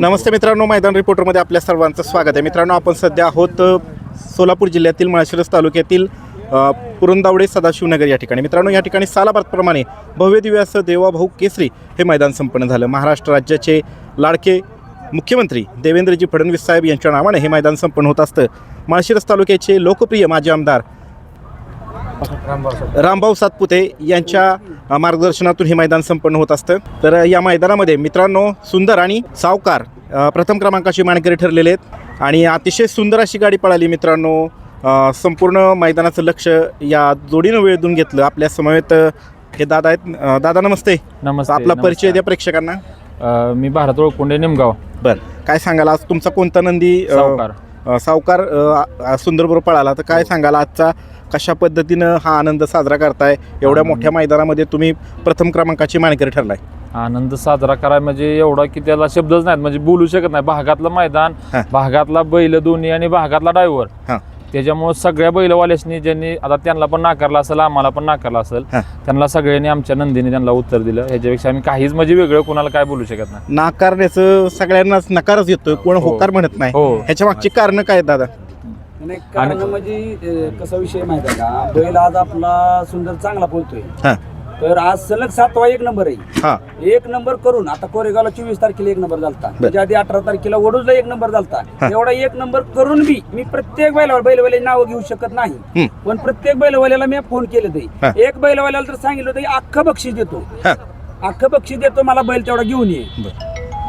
नमस्ते मित्रांनो, मैदान रिपोर्टरमध्ये आपल्या सर्वांचं स्वागत आहे. मित्रांनो, आपण सध्या आहोत सोलापूर जिल्ह्यातील माळशिरस तालुक्यातील पुरंदावडे सदाशिवनगर या ठिकाणी. मित्रांनो, या ठिकाणी सालाबादप्रमाणे भव्य दिव्य असं देवाभाऊ केसरी हे मैदान संपन्न झालं. महाराष्ट्र राज्याचे लाडके मुख्यमंत्री देवेंद्रजी फडणवीस साहेब यांच्या नावाने हे मैदान संपन्न होत असतं. माळशिरस तालुक्याचे लोकप्रिय माजी आमदार रामभाऊ सातपुते यांच्या मार्गदर्शनातून हे मैदान संपन्न होत असतं. तर या मैदानामध्ये मित्रांनो, सुंदर आणि सावकार प्रथम क्रमांकाची मानकरी ठरलेले आहेत आणि अतिशय सुंदर अशी गाडी पळाली. मित्रांनो, संपूर्ण मैदानाचं लक्ष या जोडीनं वेळ देऊन घेतलं. आपल्या समवेत हे दादा आहेत. दादा नमस्ते. नमस्ते. आपला परिचय द्या प्रेक्षकांना. मी भारत ओळखुंडे निमगाव. बरं, काय सांगाल आज तुमचा कोणता नंदी? सावकार सुंदरबरोबर पळाला. तर काय सांगाल आजचा कशा पद्धतीनं हा आनंद साजरा करताय? एवढ्या मोठ्या मैदानामध्ये तुम्ही प्रथम क्रमांकाची मानकरी ठरलाय. आनंद साजरा कराय म्हणजे एवढा की त्याला शब्दच नाहीत, म्हणजे बोलू शकत नाही. भागातलं मैदान, भागातला बैल दोन्ही आणि भागातला ड्रायव्हर, त्याच्यामुळे सगळ्या बैलवाल्यासनी ज्यांनी आता त्यांना पण नाकारला असेल, आम्हाला पण नाकारला असेल, त्यांना सगळ्यांनी आमच्या नंदीने त्यांना उत्तर दिलं. ह्याच्यापेक्षा आम्ही काहीच म्हणजे वेगळं कोणाला काय बोलू शकत नाही. नाकारण्याचं सगळ्यांनाच नकारच येतोय, कोण होकार म्हणत नाही. ह्याच्या मागची कारण काय दादा? कारण म्हणजे कसा विषय माहिती आहे का, बैल आज आपला सुंदर चांगला बोलतोय. तर आज सलग 7वा 1 नंबर आहे. 1 नंबर करून आता कोरेगावला 24 तारखेला 1 नंबर झालता, त्याच्या आधी 18 तारखेला वडूजला 1 नंबर झालता. एवढा 1 नंबर करून बी मी प्रत्येक बैलवाल्याची नाव घेऊ शकत नाही, पण प्रत्येक बैलवाल्याला मी फोन केले ते. एक बैलवाल्याला तर सांगितलं होतं अख्खं बक्षीस देतो, अख्खं बक्षीस देतो, मला बैल तेवढा घेऊन ये.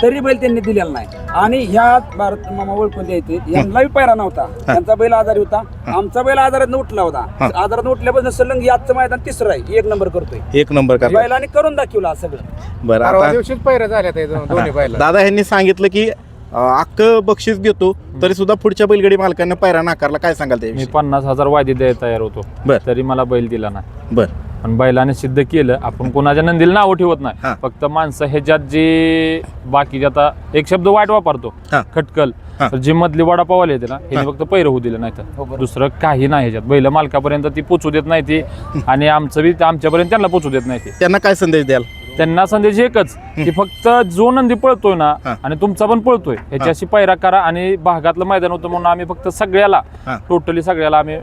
तरी बैल त्यांनी दिलेला नाही. आणि ह्या भारत मामा ओळखून द्यायचे, यांनाही पायरा नव्हता. त्यांचा बैल आजारी होता, आमचा बैल आजारात उठला होता. आजारात उठल्यापासून सलंग याचं मैदान तिसरं आहे, 1 नंबर करतोय. 1 नंबर बैलाने करून दाखवला सगळं. बरं, दादा यांनी सांगितलं की अख्खं बक्षीस देतो, तरी सुद्धा पुढच्या बैलगाडी मालकांना पायरा नाकारला. काय सांगाल ते? मी 50,000 वायदे द्यायला तयार होतो, तरी मला बैल दिला नाही. बरं, पण बैलाने सिद्ध केलं. आपण कोणाच्या नंदीला नाव ठेवत नाही, फक्त माणसं ह्याच्यात जे बाकीचे आता एक शब्द वाईट वापरतो, खटकल, जी मधली वडापावाला येते ना, हे फक्त पैर होऊ दिलं नाही, तर दुसरं काही नाही ह्याच्यात. बैल मालकापर्यंत ती पोचू देत नाही ती, आणि आमचं बी आमच्यापर्यंत त्यांना पोचू देत नाही ती. त्यांना काय संदेश द्याल? त्यांना संदेश एकच की फक्त जो नंदी पळतोय ना आणि तुमचा पण पळतोय, ह्याच्याशी पैरा करा. आणि भागातलं मैदान होतं म्हणून आम्ही फक्त सगळ्याला, टोटली सगळ्याला आम्ही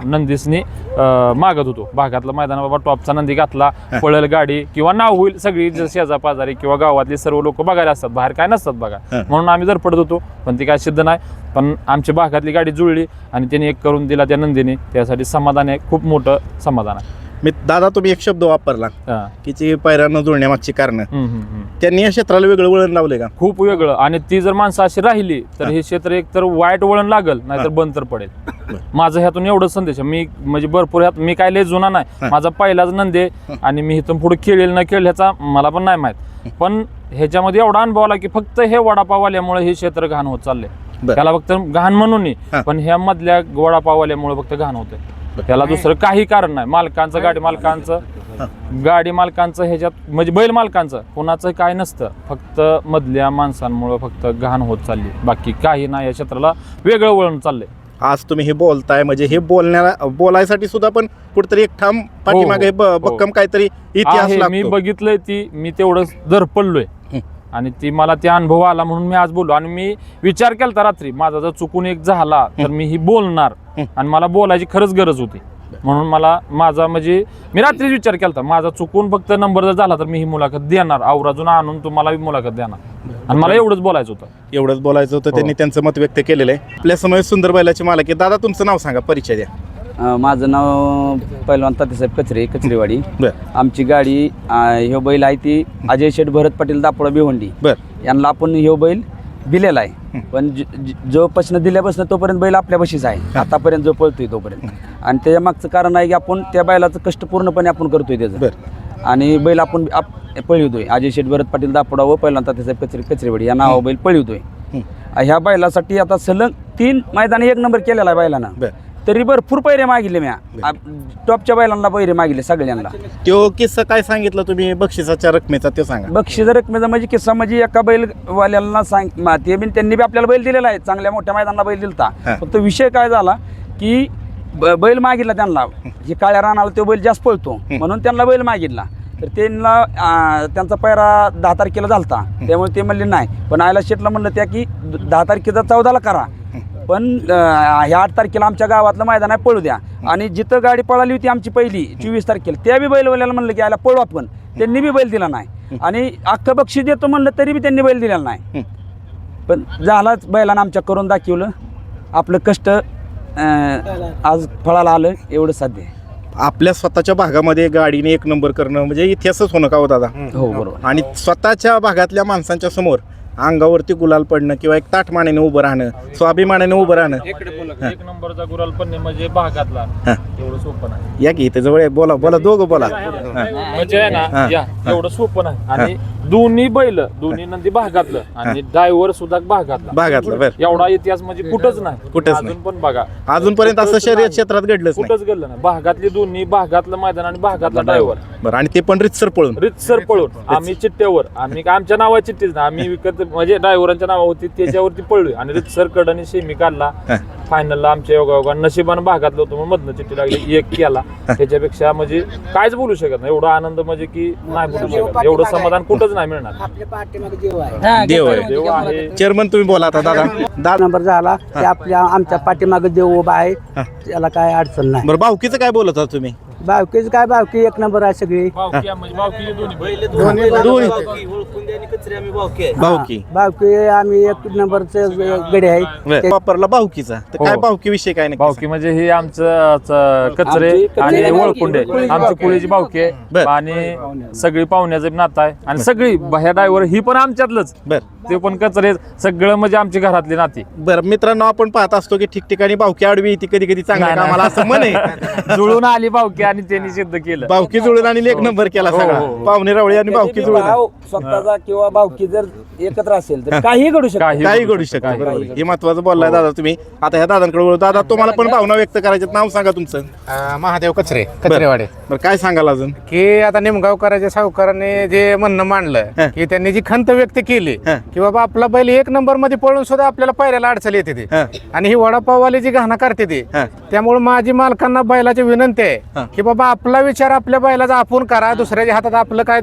नंदीसनी मागत होतो. भागातलं मैदान बाबा टॉपचा नंदी घातला, पळेल गाडी किंवा नाव होईल, सगळी शेजा पाजारी किंवा गावातले सर्व लोक बघायला असतात, बाहेर काय नसतात बघा, म्हणून आम्ही धडपडत होतो. पण ती काय सिद्ध नाही. पण आमच्या भागातली गाडी जुळली आणि त्यांनी एक करून दिला त्या नंदीने, त्यासाठी समाधान आहे, खूप मोठं समाधान आहे. मी दादा, तुम्ही एक शब्द वापरला की ती पायऱ्या न जुळण्यामागची कारण, त्यांनी या क्षेत्राला वेगळं वळण लावले का? खूप वेगळं. आणि ती जर माणसं अशी राहिली तर हे क्षेत्र एक तर वाईट वळण लागल, नाहीतर बंद तर पडेल. माझं ह्यातून एवढं संदेश आहे. मी म्हणजे भरपूर ह्यात मी काय लय जुना नाही, माझा पहिलाच नंदे, आणि मी इथून पुढे खेळेल न खेळ ह्याचा मला पण नाही माहित. पण ह्याच्यामध्ये एवढा अनुभव आला की फक्त हे वडापाववाल्यामुळे हे क्षेत्र घाण होत चाललंय. त्याला फक्त घाण म्हणून नाही, पण ह्या मधल्या वडापाववाल्यामुळे फक्त घाण होतंय. त्याला दुसरं काही कारण नाही. मालकांचं, गाडी मालकांचं ह्याच्यात म्हणजे बैल मालकांचं कोणाचं काय नसतं, फक्त मधल्या माणसांमुळे फक्त घाण होत चालली, बाकी काही नाही. या क्षेत्राला वेगळं वळण चाललंय. आज तुम्ही हे बोलताय म्हणजे हे बोलायसाठी सुद्धा पण कुठेतरी एक ठाम पाठीमागे भक्कम काहीतरी इतिहास लागतो. मी बघितलंय ती, मी तेवढं धडपडलोय आणि ती मला ते अनुभव आला म्हणून मी आज बोललो. आणि मी विचार केला रात्री, माझा जर चुकून एक झाला तर मी ही बोलणार, आणि मला बोलायची खरंच गरज होती. म्हणून मला माझा म्हणजे मी रात्रीच विचार केला, माझा चुकून फक्त नंबर जर झाला तर मी ही मुलाखत देणार, आवराजून आणून तुम्हाला मुलाखत देणार. आणि मला एवढंच बोलायचं होतं. त्यांनी त्यांचं मत व्यक्त केलेलं आहे. आपल्या समोर सुंदर बैलाचे मालक आहे. दादा, तुमचं नाव सांगा, परिचय द्या. माझं नाव पहिलवान तात्यासाहेब कचरेवाडी. आमची गाडी ह्यो बैल आहे ती अजय शेठ भरत पाटील दापोडा भिवंडी यांना आपण ह्यो बैल दिलेला आहे. पण जोपासून दिल्यापासून तोपर्यंत बैल आपल्या बशीच आहे, आतापर्यंत जो पळतोय तोपर्यंत. आणि त्याच्या मागचं कारण आहे की आपण त्या बैलाचं कष्ट पूर्णपणे आपण करतोय त्याचं, आणि बैल आपण पळवतोय. अजय शेठ भरत पाटील दापोडा व पहिलवान तात्यासाहेब कचरेवाडी या नावा बैल पळवतोय. ह्या बैलासाठी आता सलग 3 मैदान 1 नंबर केलेला आहे बैलानं. तरी भरपूर पैरे मागितले, मी टॉपच्या बैलांना पैरे मागितले सगळ्यांना. तो किस्सा काय सांगितलं तुम्ही बक्षिसाच्या रकमेचा, ते सांगा. बक्षिसा रकमेचा म्हणजे किस्सा म्हणजे एका बैलवाल्याला ते बी त्यांनी बी आपल्याला बैल दिलेला आहे, चांगल्या मोठ्या मैदानाला बैल दिलता. फक्त विषय काय झाला की बैल मागितला त्यांना, हे काळ्या रानाला तो बैल जास्त पळतो म्हणून त्यांना बैल मागितला. तर त्यांना त्यांचा पैरा 10 तारखेला झालता, त्यामुळे ते म्हणले नाही. पण आयला शेटला म्हणलं त्या की 10 तारखेचा 14ला करा, पण ह्या 8 तारखेला आमच्या गावातलं मैदान आहे पळू द्या. आणि जिथं गाडी पळाली होती आमची पहिली 24 तारखेला, त्या बी बैलवाल्याला म्हणलं की याला पळू आपण, त्यांनी बी बैल दिला नाही. आणि अख्खं बक्षीस देतो म्हणलं तरी बी त्यांनी बैल दिलेला नाही. पण झालाच, बैलानं आमच्या करून दाखवलं. आपलं कष्ट आज फळाला आलं, एवढं साध्य आहे. आपल्या स्वतःच्या भागामध्ये गाडीने एक नंबर करणं म्हणजे इतिहासच होणं का हो दादा. हो बरोबर. आणि स्वतःच्या भागातल्या माणसांच्या समोर अंगावरती गुलाल पडणं किंवा एक ताठमानेने उभं राहणं, स्वाभिमानाने उभं राहणं. एक नंबरचा गुलाल पण म्हणजे भागातला एवढं सोपं नाही. या की इथे जवळ आहे, बोला बोला, दोघं बोला. म्हणजे आहे ना, या एवढं सोपं नाही. आणि दोन्ही बैल, दोन्ही नंदी भागातलं आणि ड्रायव्हर सुद्धा भागातला. बरं. एवढा इतिहास म्हणजे कुठंच नाही, कुठंच अजून पण बघा. अजूनपर्यंत असं शर्यत क्षेत्रात घडलंच नाही. कुठंच गेलं नाही. भागातली दोन्ही, भागातलं मैदान आणि भागातला ड्रायव्हर. बरं, आणि ते पण रितसर पळून. रितसर पळून आम्ही चिठ्ठ्यावर, आम्ही आमच्या नावा चिठ्ठीच ना, आम्ही विकत म्हणजे ड्रायव्हरांच्या नावा होती त्याच्यावरती पळलोय. आणि रितसर कडनी सेमी काढला, फायनलला आमच्या योगा नशिबानं भागातलं होतं म्हणून मधनं चिठ्ठी लागली, एक केला. त्याच्यापेक्षा म्हणजे कायच बोलू शकत नाही. एवढा आनंद म्हणजे की नाही बोलू शकत. एवढं समाधान कुठंच नाही मिळणार. देव आहे. देव आहे. चेअरमन तुम्ही बोला आता दादा. 10 नंबर झाला ते आपल्या आमच्या पाठीमागे देव उभा आहे, त्याला काय अडचण नाही. बरं, भाऊकीचं काय बोलत होता तुम्ही. बावकीच काय बावकी एक नंबर आहे सगळी. भावकी म्हणजे भावकी दोन्ही बैल. भाऊकी बावकी आम्ही एक नंबरचे गडे आहे. वापरला भाऊकीचा, तर काय हो. भाऊकी विषय काय नाही. भावकी म्हणजे हे आमचं कचरे आणि वळकुंडे, आमची कुळीची भावकी आहे. बर. आणि सगळी पाहुण्याचं नातं आहे. आणि सगळी ह्या ड्रायव्हर ही पण आमच्यातलंच, बरं ते पण कचरे, सगळं म्हणजे आमची घरातली नाती. बरं मित्रांनो, आपण पाहत असतो की ठिकठिकाणी भाऊकी आडवी येते, कधी कधी चांगल्या नाही, कामाला असं म्हण आहे. जुळून आली भावकी आणि त्यांनी सिद्ध केलं. भाऊकी जुळून आणि एक नंबर केला सगळा. पाहुणे रावळे आणि भाऊकी जुळून भाव स्वतःचा किंवा भावकी जर एकत्र असेल तर काही घडू शकतं. काही घडू शकत. बरोबर, हे महत्वाचं बोललाय दादा तुम्ही. आता ह्या दादांकडे बोलू. दादा, तुम्हाला पण भावना व्यक्त करायचे, नाव सांगा तुमचं. महादेव कचरेवाडे. बरं, काय सांगाल अजून. की आता निमगावकरांच्या सावकारांनी जे म्हणणं मांडलं की त्यांनी जी खंत व्यक्त केली की बाबा आपला बैल एक नंबर मध्ये पळून सुद्धा आपल्याला पायऱ्याला अडचण येते ती, आणि ही वडापाववाली जी घाणा करते ती, त्यामुळे माझी मालकांना बैलाची विनंती आहे की बाबा आपला विचार आपल्या बैलाचा आपण करा, दुसऱ्याच्या हातात आपलं काय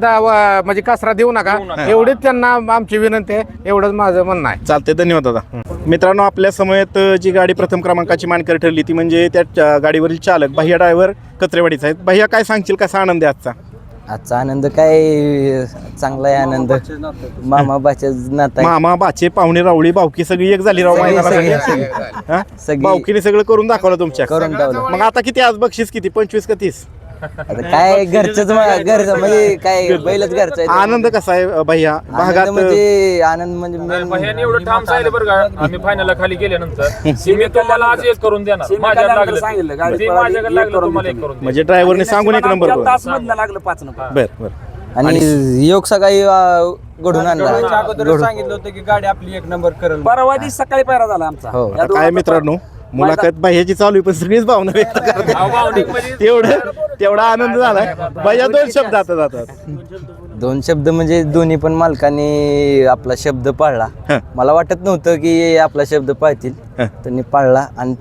म्हणजे कासरा देऊ नका, एवढीच त्यांना आमची विनंती आहे. एवढंच माझं म्हणणं आहे. चालते, धन्यवाद दादा. मित्रांनो, आपल्या समयात जी गाडी प्रथम क्रमांकाची मानकरी ठरली ती म्हणजे त्या गाडीवरील चालक भैया ड्रायव्हर कचरेवाडीचा आहेत. भैया, काय सांगशील, कसा आनंद आहे आजचा. आजचा आनंद काय चांगला आहे. आनंद मामा बाच्या नाता आहे. मामा बाचे पाहुणे रावळी भाऊकी सगळी एक झाली राव. सगळी भाऊकीने सगळं करून दाखवलं तुमच्या. करून दाखवलं. मग आता किती आज बक्षीस, किती 25 का 30. आता काय घरचंच घरचं म्हणजे काय बैलच घरचं आहे. आनंद कसा आहे भैया भागात. आनंद म्हणजे भैयाने एवढं ठाम सांगितलं बरं का, आम्ही फायनलला खाली गेल्यानंतर मी तुम्हाला आज एक करून देणार, माझ्याला लागलं सांगितलं, गाडी ते पळाली, माझ्याकडे एक लागलं, करून तुम्हाला एक देतो. करून म्हणजे ड्रायव्हरने सांगून एक नंबर करून. तास मधनं लागलं 5 नंबर. बरं. आणि योग सकाळी घडून आणला. सांगितलं होतं की गाडी आपली एक नंबर करेल. परवा दिवस सकाळी पैरा झाला आमचा. हो. या काय मित्रांनो, मुलाखत भैयाची चालू आहे पण सगळीच भावना व्यक्त करतात. तेवढा आनंद झालाय. भैया, 2 शब्द आता जातात. 2 शब्द म्हणजे दोन्ही पण मालकांनी आपला शब्द पाळला. मला वाटत नव्हतं की आपला शब्द पाळतील, त्यांनी पाळला. आणि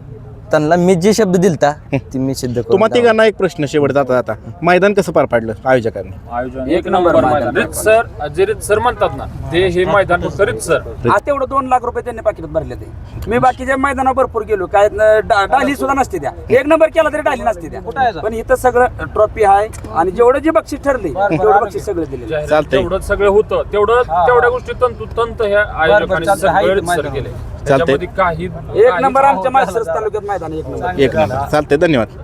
त्यांना मी जे शब्द दिलता ते मी सिद्ध करून तुम्हाला तिघांना एक प्रश्न शेवट जाता जाता, मैदान कसं पार पाडलं आयोजकांनी. आयोजन एक नंबर मैदान. रितसर, जे रितसर म्हणतात ना, ते हे मैदान फक्त रितसर. आज तेवढं 2 लाख रुपये त्यांनी पाकिटात भरले. ते मी बाकीच्या मैदानावर भरपूर गेलो, काय डाली सुद्धा नसते त्या. एक नंबर केला तरी डाली नसते त्या. पण इथं सगळं ट्रॉफी आहे आणि जेवढं जे बक्षीस ठरले तेवढं बक्षीस सगळं दिले. चालतंय. तेवढं सगळं होतं, तेवढ्या गोष्टी तंत ह्या आयोजकांनी सगळं रितसर केले. त्याच्यामध्ये काही एक नंबर आमच्या माळशिरस तालुक्यात मैदान एक नंबर. एक नंबर. चालतंय, धन्यवाद.